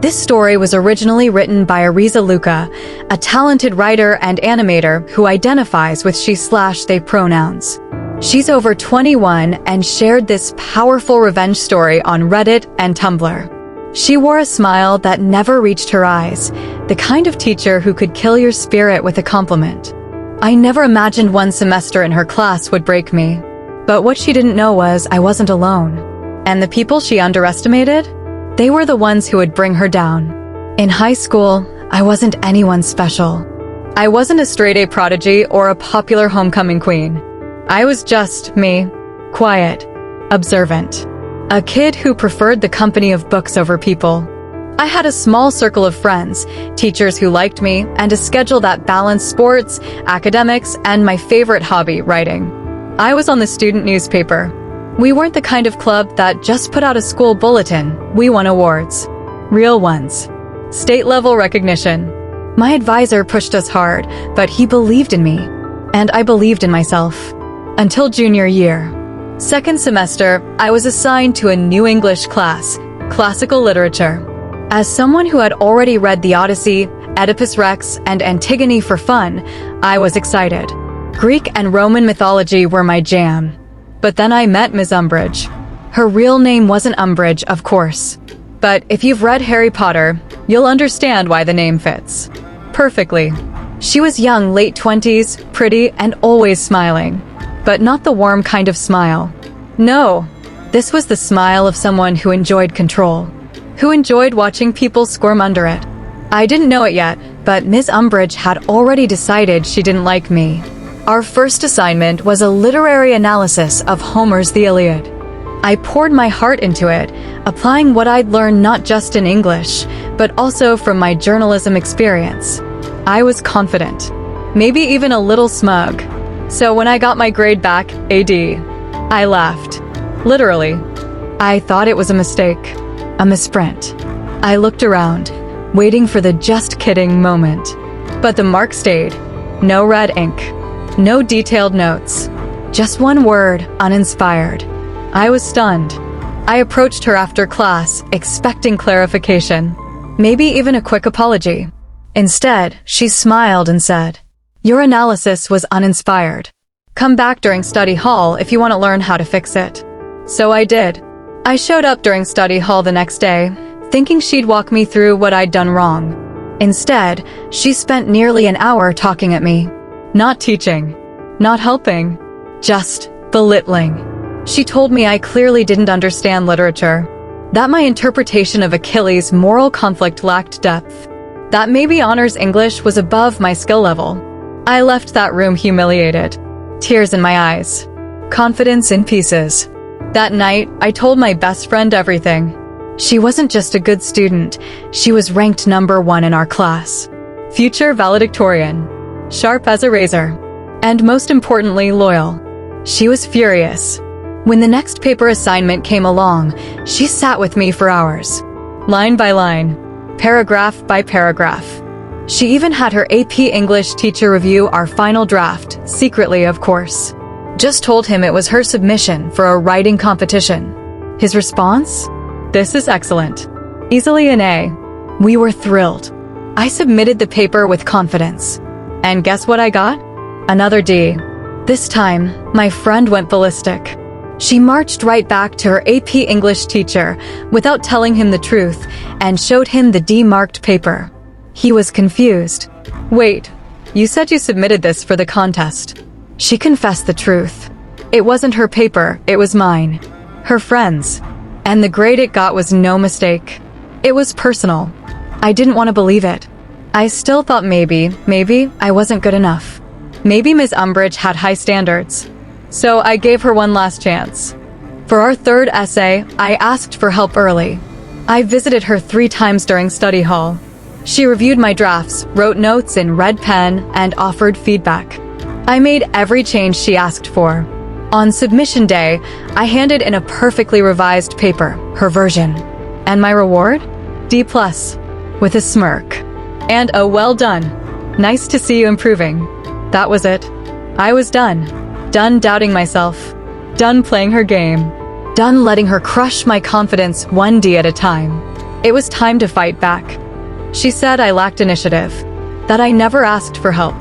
This story was originally written by Ariza Luca, a talented writer and animator who identifies with she/they pronouns. She's over 21 and shared this powerful revenge story on Reddit and Tumblr. She wore a smile that never reached her eyes, the kind of teacher who could kill your spirit with a compliment. I never imagined one semester in her class would break me. But what she didn't know was I wasn't alone. And the people she underestimated? They were the ones who would bring her down. In high school, I wasn't anyone special. I wasn't a straight-A prodigy or a popular homecoming queen. I was just me, quiet, observant. A kid who preferred the company of books over people. I had a small circle of friends, teachers who liked me, and a schedule that balanced sports, academics, and my favorite hobby, writing. I was on the student newspaper. We weren't the kind of club that just put out a school bulletin. We won awards. Real ones. State-level recognition. My advisor pushed us hard, but he believed in me. And I believed in myself. Until junior year. Second semester, I was assigned to a new English class, classical literature. As someone who had already read the Odyssey, Oedipus Rex, and Antigone for fun, I was excited. Greek and Roman mythology were my jam. But then I met Ms. Umbridge. Her real name wasn't Umbridge, of course. But if you've read Harry Potter, you'll understand why the name fits. Perfectly. She was young, late 20s, pretty, and always smiling. But not the warm kind of smile. No, this was the smile of someone who enjoyed control. Who enjoyed watching people squirm under it. I didn't know it yet, but Ms. Umbridge had already decided she didn't like me. Our first assignment was a literary analysis of Homer's The Iliad. I poured my heart into it, applying what I'd learned not just in English, but also from my journalism experience. I was confident, maybe even a little smug. So when I got my grade back, AD, I laughed. Literally. I thought it was a mistake, a misprint. I looked around, waiting for the just kidding moment. But the mark stayed. No red ink. No detailed notes. Just one word, uninspired. I was stunned. I approached her after class, expecting clarification. Maybe even a quick apology. Instead, she smiled and said, "Your analysis was uninspired. Come back during study hall if you want to learn how to fix it." So I did. I showed up during study hall the next day, thinking she'd walk me through what I'd done wrong. Instead, she spent nearly an hour talking at me. Not teaching. Not helping. Just belittling. She told me I clearly didn't understand literature. That my interpretation of Achilles' moral conflict lacked depth. That maybe honors English was above my skill level. I left that room humiliated. Tears in my eyes. Confidence in pieces. That night, I told my best friend everything. She wasn't just a good student, she was ranked #1 in our class. Future valedictorian. Sharp as a razor. And most importantly, loyal. She was furious. When the next paper assignment came along, she sat with me for hours. Line by line. Paragraph by paragraph. She even had her AP English teacher review our final draft, secretly of course. Just told him it was her submission for a writing competition. His response? "This is excellent. Easily an A." We were thrilled. I submitted the paper with confidence. And guess what I got? Another D. This time, my friend went ballistic. She marched right back to her AP English teacher without telling him the truth and showed him the D-marked paper. He was confused. "Wait, you said you submitted this for the contest." She confessed the truth. It wasn't her paper, it was mine. Her friends. And the grade it got was no mistake. It was personal. I didn't want to believe it. I still thought maybe I wasn't good enough. Maybe Ms. Umbridge had high standards. So I gave her one last chance. For our third essay, I asked for help early. I visited her 3 times during study hall. She reviewed my drafts, wrote notes in red pen, and offered feedback. I made every change she asked for. On submission day, I handed in a perfectly revised paper, her version. And my reward? D+, with a smirk. And a "well done. Nice to see you improving." That was it. I was done. Done doubting myself. Done playing her game. Done letting her crush my confidence 1 D at a time. It was time to fight back. She said I lacked initiative, that I never asked for help.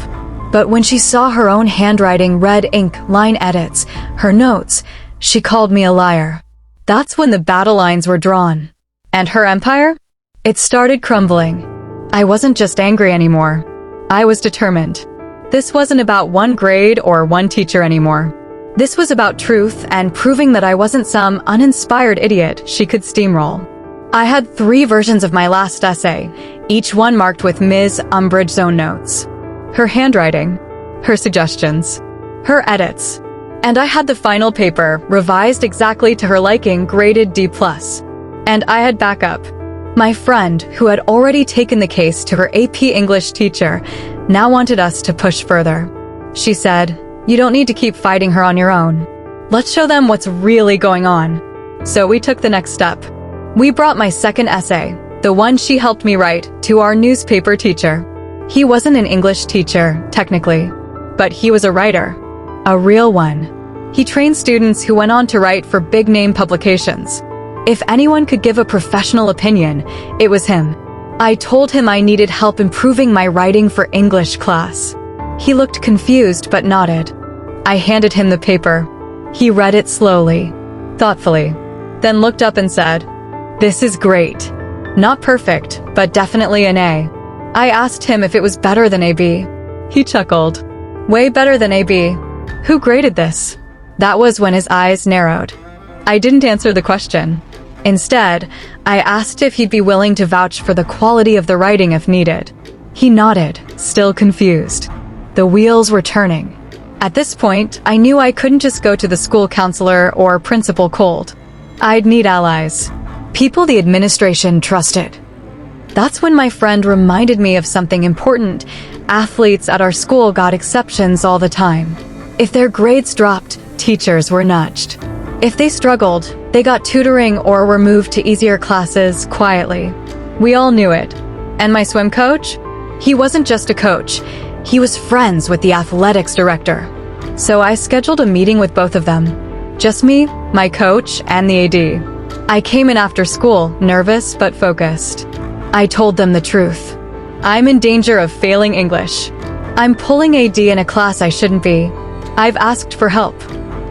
But when she saw her own handwriting, red ink, line edits, her notes, she called me a liar. That's when the battle lines were drawn. And her empire? It started crumbling. I wasn't just angry anymore. I was determined. This wasn't about one grade or one teacher anymore. This was about truth and proving that I wasn't some uninspired idiot she could steamroll. I had 3 versions of my last essay, each one marked with Ms. Umbridge's own notes. Her handwriting, her suggestions, her edits. And I had the final paper, revised exactly to her liking, graded D+. And I had backup. My friend, who had already taken the case to her AP English teacher, now wanted us to push further. She said, "You don't need to keep fighting her on your own. Let's show them what's really going on." So we took the next step. We brought my second essay, the one she helped me write, to our newspaper teacher. He wasn't an English teacher, technically, but he was a writer. A real one. He trained students who went on to write for big-name publications. If anyone could give a professional opinion, it was him. I told him I needed help improving my writing for English class. He looked confused but nodded. I handed him the paper. He read it slowly, thoughtfully, then looked up and said, "This is great. Not perfect, but definitely an A." I asked him if it was better than AB. He chuckled. "Way better than AB. Who graded this?" That was when his eyes narrowed. I didn't answer the question. Instead, I asked if he'd be willing to vouch for the quality of the writing if needed. He nodded, still confused. The wheels were turning. At this point, I knew I couldn't just go to the school counselor or principal cold. I'd need allies. People the administration trusted. That's when my friend reminded me of something important. Athletes at our school got exceptions all the time. If their grades dropped, teachers were nudged. If they struggled, they got tutoring or were moved to easier classes quietly. We all knew it. And my swim coach? He wasn't just a coach. He was friends with the athletics director. So I scheduled a meeting with both of them. Just me, my coach, and the AD. I came in after school, nervous but focused. I told them the truth. I'm in danger of failing English. I'm pulling AD in a class I shouldn't be. I've asked for help.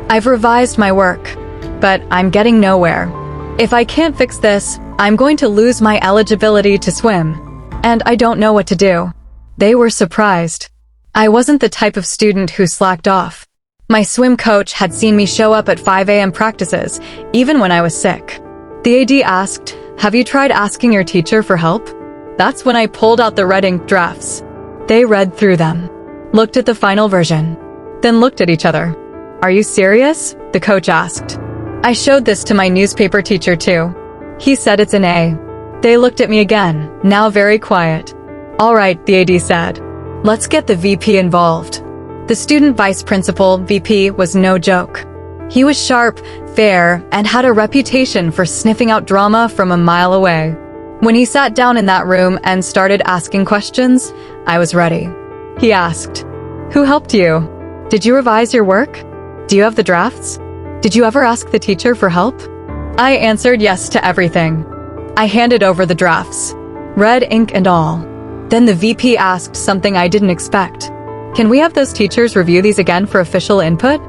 I've revised my work, but I'm getting nowhere. If I can't fix this, I'm going to lose my eligibility to swim, and I don't know what to do. They were surprised. I wasn't the type of student who slacked off. My swim coach had seen me show up at 5 a.m. practices, even when I was sick. The AD asked, "Have you tried asking your teacher for help?" That's when I pulled out the red ink drafts. They read through them, looked at the final version, then looked at each other. "Are you serious?" the coach asked. I showed this to my newspaper teacher too. He said it's an A. They looked at me again, now very quiet. "All right," the AD said. "Let's get the VP involved." The student vice principal, VP, was no joke. He was sharp, fair, and had a reputation for sniffing out drama from a mile away. When he sat down in that room and started asking questions, I was ready. He asked, "Who helped you? Did you revise your work? Do you have the drafts? Did you ever ask the teacher for help?" I answered yes to everything. I handed over the drafts, red ink and all. Then the VP asked something I didn't expect. "Can we have those teachers review these again for official input?"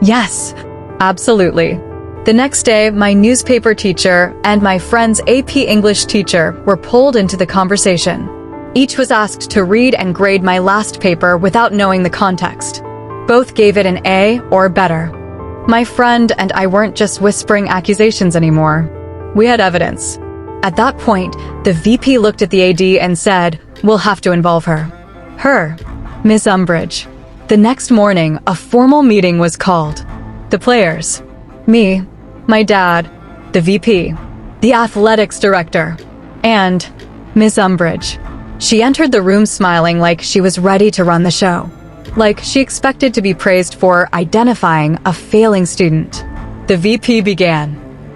Yes, absolutely. The next day, my newspaper teacher and my friend's AP English teacher were pulled into the conversation. Each was asked to read and grade my last paper without knowing the context. Both gave it an A or better. My friend and I weren't just whispering accusations anymore. We had evidence. At that point, the VP looked at the AD and said, "We'll have to involve her." Her, Ms. Umbridge. The next morning, a formal meeting was called. The players, me, my dad, the VP, the athletics director, and Ms. Umbridge. She entered the room smiling like she was ready to run the show. Like she expected to be praised for identifying a failing student. The VP began.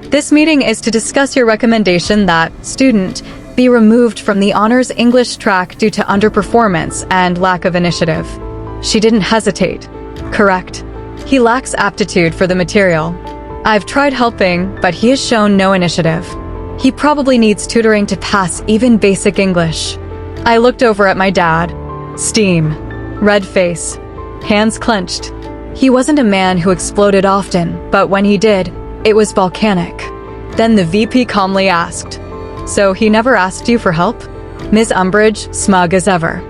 "This meeting is to discuss your recommendation that student be removed from the honors English track due to underperformance and lack of initiative." She didn't hesitate. "Correct. He lacks aptitude for the material. I've tried helping, but he has shown no initiative. He probably needs tutoring to pass even basic English. I looked over at my dad. Steam. Red face. Hands clenched. He wasn't a man who exploded often, but when he did, it was volcanic. Then the VP calmly asked, "So he never asked you for help?" Ms. Umbridge, smug as ever.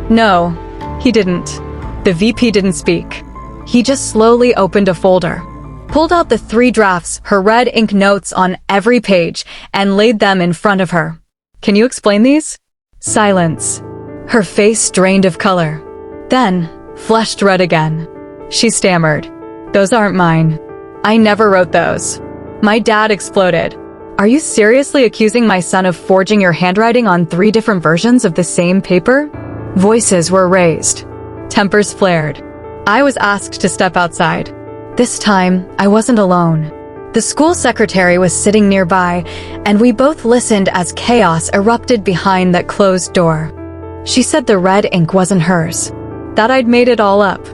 "No, he didn't." The VP didn't speak. He just slowly opened a folder, pulled out the 3 drafts, her red ink notes on every page, and laid them in front of her. "Can you explain these?" Silence. Her face drained of color. Then, flushed red again. She stammered, "Those aren't mine. I never wrote those." My dad exploded. "Are you seriously accusing my son of forging your handwriting on 3 different versions of the same paper?" Voices were raised. Tempers flared. I was asked to step outside. This time, I wasn't alone. The school secretary was sitting nearby, and we both listened as chaos erupted behind that closed door. She said the red ink wasn't hers, that I'd made it all up.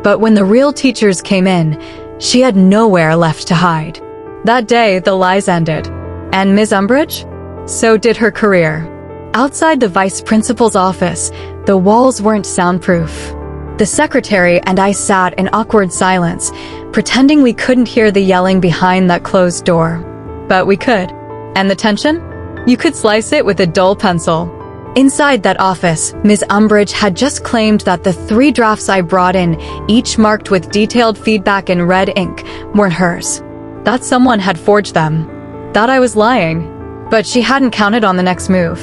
But when the real teachers came in, she had nowhere left to hide. That day, the lies ended. And Ms. Umbridge? So did her career. Outside the vice principal's office, the walls weren't soundproof. The secretary and I sat in awkward silence, pretending we couldn't hear the yelling behind that closed door. But we could. And the tension? You could slice it with a dull pencil. Inside that office, Ms. Umbridge had just claimed that the 3 drafts I brought in, each marked with detailed feedback in red ink, weren't hers. That someone had forged them. That I was lying. But she hadn't counted on the next move.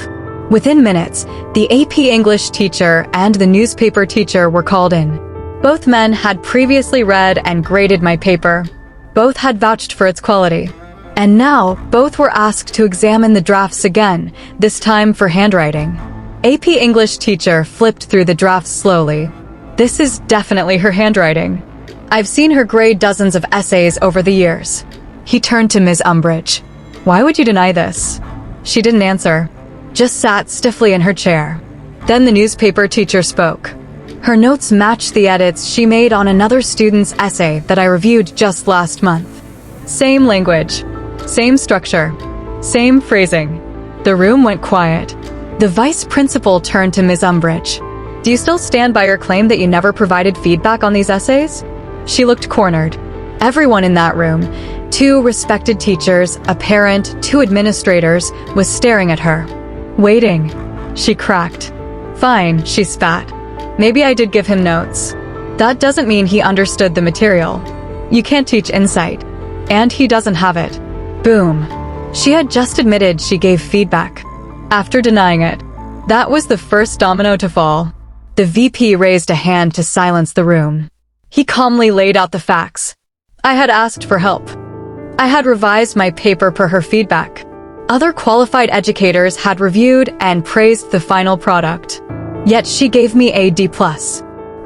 Within minutes, the AP English teacher and the newspaper teacher were called in. Both men had previously read and graded my paper. Both had vouched for its quality. And now, both were asked to examine the drafts again, this time for handwriting. AP English teacher flipped through the drafts slowly. This is definitely her handwriting. I've seen her grade dozens of essays over the years. He turned to Ms. Umbridge. Why would you deny this? She didn't answer, just sat stiffly in her chair. Then the newspaper teacher spoke. Her notes matched the edits she made on another student's essay that I reviewed just last month. Same language, same structure, same phrasing. The room went quiet. The vice principal turned to Ms. Umbridge. Do you still stand by your claim that you never provided feedback on these essays? She looked cornered. Everyone in that room, 2 respected teachers, a parent, 2 administrators, was staring at her. Waiting. She cracked. Fine, she spat. Maybe I did give him notes. That doesn't mean he understood the material. You can't teach insight. And he doesn't have it. Boom. She had just admitted she gave feedback. After denying it. That was the first domino to fall. The VP raised a hand to silence the room. He calmly laid out the facts. I had asked for help. I had revised my paper per her feedback. Other qualified educators had reviewed and praised the final product. Yet she gave me a D+,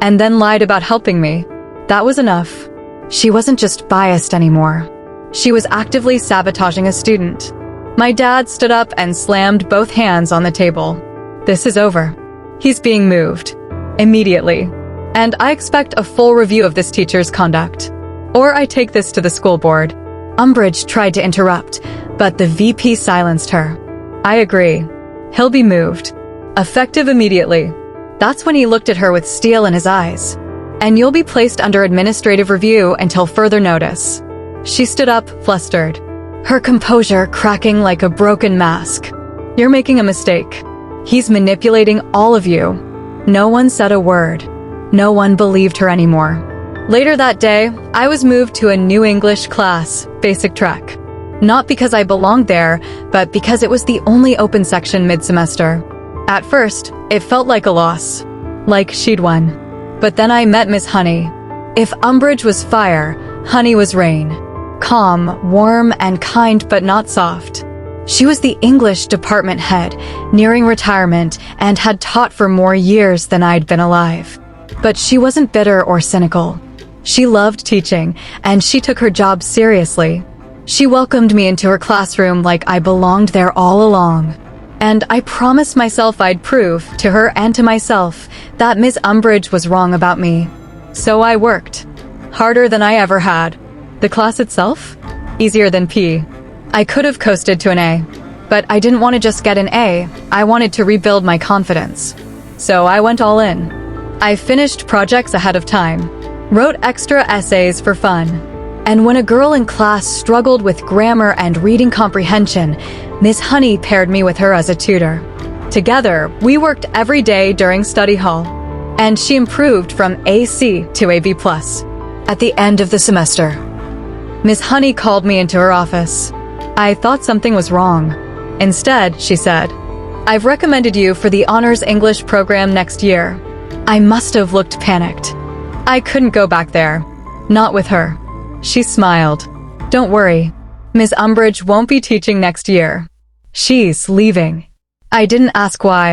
and then lied about helping me. That was enough. She wasn't just biased anymore. She was actively sabotaging a student. My dad stood up and slammed both hands on the table. This is over. He's being moved. Immediately. And I expect a full review of this teacher's conduct. Or I take this to the school board. Umbridge tried to interrupt, but the VP silenced her. I agree. He'll be moved. Effective immediately. That's when he looked at her with steel in his eyes. And you'll be placed under administrative review until further notice. She stood up, flustered. Her composure cracking like a broken mask. You're making a mistake. He's manipulating all of you. No one said a word. No one believed her anymore. Later that day, I was moved to a new English class, basic track. Not because I belonged there, but because it was the only open section mid-semester. At first, it felt like a loss. Like she'd won. But then I met Miss Honey. If Umbridge was fire, Honey was rain. Calm, warm, and kind, but not soft. She was the English department head, nearing retirement, and had taught for more years than I'd been alive. But she wasn't bitter or cynical. She loved teaching, and she took her job seriously. She welcomed me into her classroom like I belonged there all along. And I promised myself I'd prove, to her and to myself, that Miss Umbridge was wrong about me. So I worked. Harder than I ever had. The class itself? Easier than P. I could have coasted to an A. But I didn't want to just get an A, I wanted to rebuild my confidence. So I went all in. I finished projects ahead of time, wrote extra essays for fun, and when a girl in class struggled with grammar and reading comprehension, Miss Honey paired me with her as a tutor. Together, we worked every day during study hall, and she improved from AC to AB+. At the end of the semester, Miss Honey called me into her office. I thought something was wrong. Instead, she said, "I've recommended you for the Honors English program next year." I must have looked panicked. I couldn't go back there. Not with her. She smiled. "Don't worry. Ms. Umbridge won't be teaching next year. She's leaving." I didn't ask why.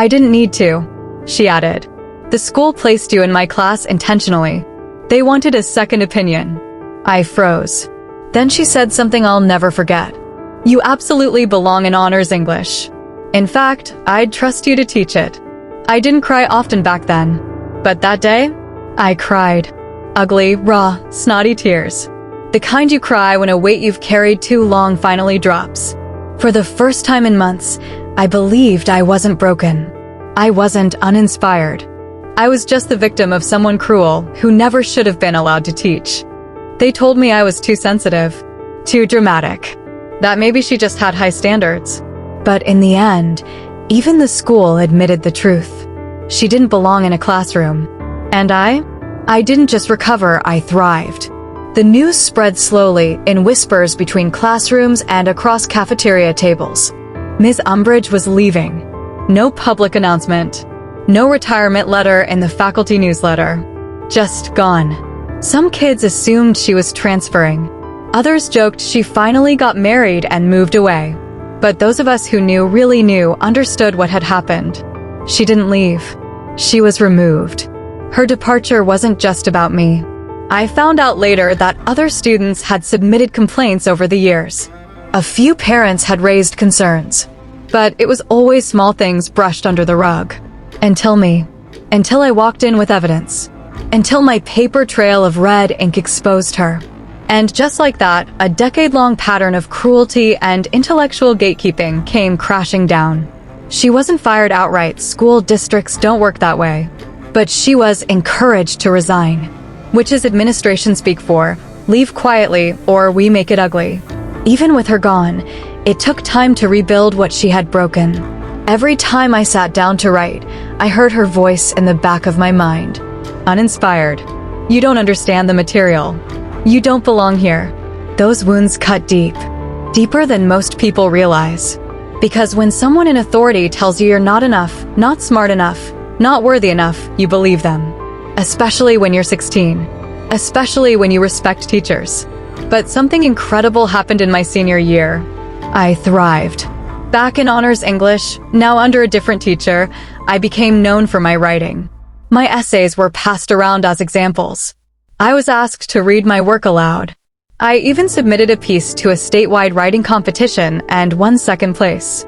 "I didn't need to," she added. "The school placed you in my class intentionally. They wanted a second opinion." I froze. Then she said something I'll never forget. "You absolutely belong in Honors English. In fact, I'd trust you to teach it." I didn't cry often back then, but that day, I cried. Ugly, raw, snotty tears. The kind you cry when a weight you've carried too long finally drops. For the first time in months, I believed I wasn't broken. I wasn't uninspired. I was just the victim of someone cruel who never should have been allowed to teach. They told me I was too sensitive, too dramatic, that maybe she just had high standards. But in the end, even the school admitted the truth. She didn't belong in a classroom. And I didn't just recover, I thrived. The news spread slowly in whispers between classrooms and across cafeteria tables. Ms. Umbridge was leaving. No public announcement. No retirement letter in the faculty newsletter. Just gone. Some kids assumed she was transferring. Others joked she finally got married and moved away. But those of us who knew really knew understood what had happened. She didn't leave. She was removed. Her departure wasn't just about me. I found out later that other students had submitted complaints over the years. A few parents had raised concerns. But it was always small things brushed under the rug. Until I walked in with evidence. Until my paper trail of red ink exposed her. And just like that, a decade-long pattern of cruelty and intellectual gatekeeping came crashing down. She wasn't fired outright, school districts don't work that way. But she was encouraged to resign. Which is administration speak for, leave quietly or we make it ugly. Even with her gone, it took time to rebuild what she had broken. Every time I sat down to write, I heard her voice in the back of my mind. Uninspired. You don't understand the material. You don't belong here. Those wounds cut deep. Deeper than most people realize. Because when someone in authority tells you you're not enough, not smart enough, not worthy enough, you believe them. Especially when you're 16. Especially when you respect teachers. But something incredible happened in my senior year. I thrived. Back in Honors English, now under a different teacher, I became known for my writing. My essays were passed around as examples. I was asked to read my work aloud. I even submitted a piece to a statewide writing competition and won second place.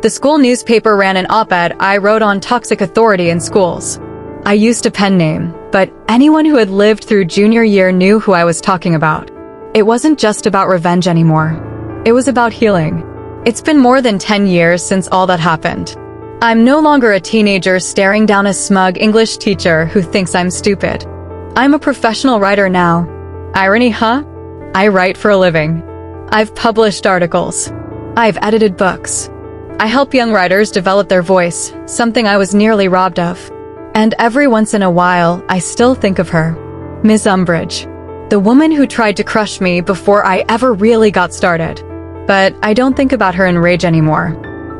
The school newspaper ran an op-ed I wrote on toxic authority in schools. I used a pen name, but anyone who had lived through junior year knew who I was talking about. It wasn't just about revenge anymore. It was about healing. It's been more than 10 years since all that happened. I'm no longer a teenager staring down a smug English teacher who thinks I'm stupid. I'm a professional writer now. Irony, huh? I write for a living. I've published articles. I've edited books. I help young writers develop their voice, something I was nearly robbed of. And every once in a while, I still think of her. Ms. Umbridge. The woman who tried to crush me before I ever really got started. But I don't think about her in rage anymore.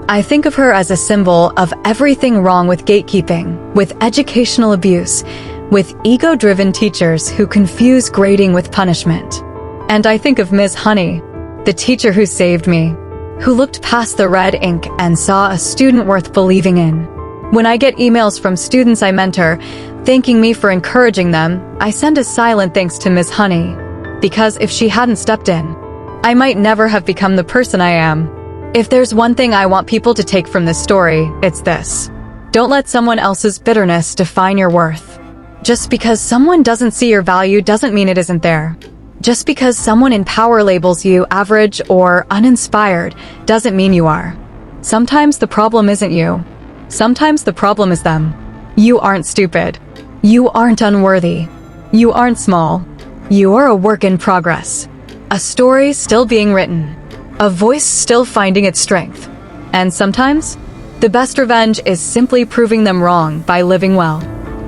I think of her as a symbol of everything wrong with gatekeeping, with educational abuse, with ego-driven teachers who confuse grading with punishment. And I think of Ms. Honey, the teacher who saved me, who looked past the red ink and saw a student worth believing in. When I get emails from students I mentor, thanking me for encouraging them, I send a silent thanks to Ms. Honey, because if she hadn't stepped in, I might never have become the person I am. If there's one thing I want people to take from this story, it's this. Don't let someone else's bitterness define your worth. Just because someone doesn't see your value doesn't mean it isn't there. Just because someone in power labels you average or uninspired doesn't mean you are. Sometimes the problem isn't you. Sometimes the problem is them. You aren't stupid. You aren't unworthy. You aren't small. You are a work in progress. A story still being written. A voice still finding its strength. And sometimes, the best revenge is simply proving them wrong by living well,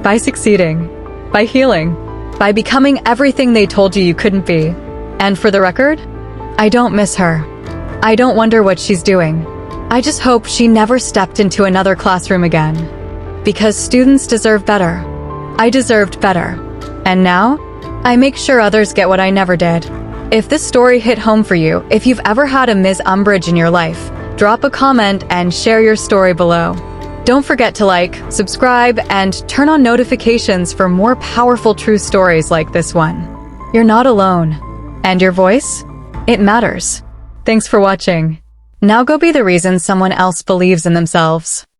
by succeeding, by healing, by becoming everything they told you couldn't be. And for the record, I don't miss her. I don't wonder what she's doing. I just hope she never stepped into another classroom again. Because students deserve better. I deserved better. And now, I make sure others get what I never did. If this story hit home for you, if you've ever had a Ms. Umbridge in your life, drop a comment and share your story below. Don't forget to like, subscribe, and turn on notifications for more powerful true stories like this one. You're not alone. And your voice? It matters. Thanks for watching. Now go be the reason someone else believes in themselves.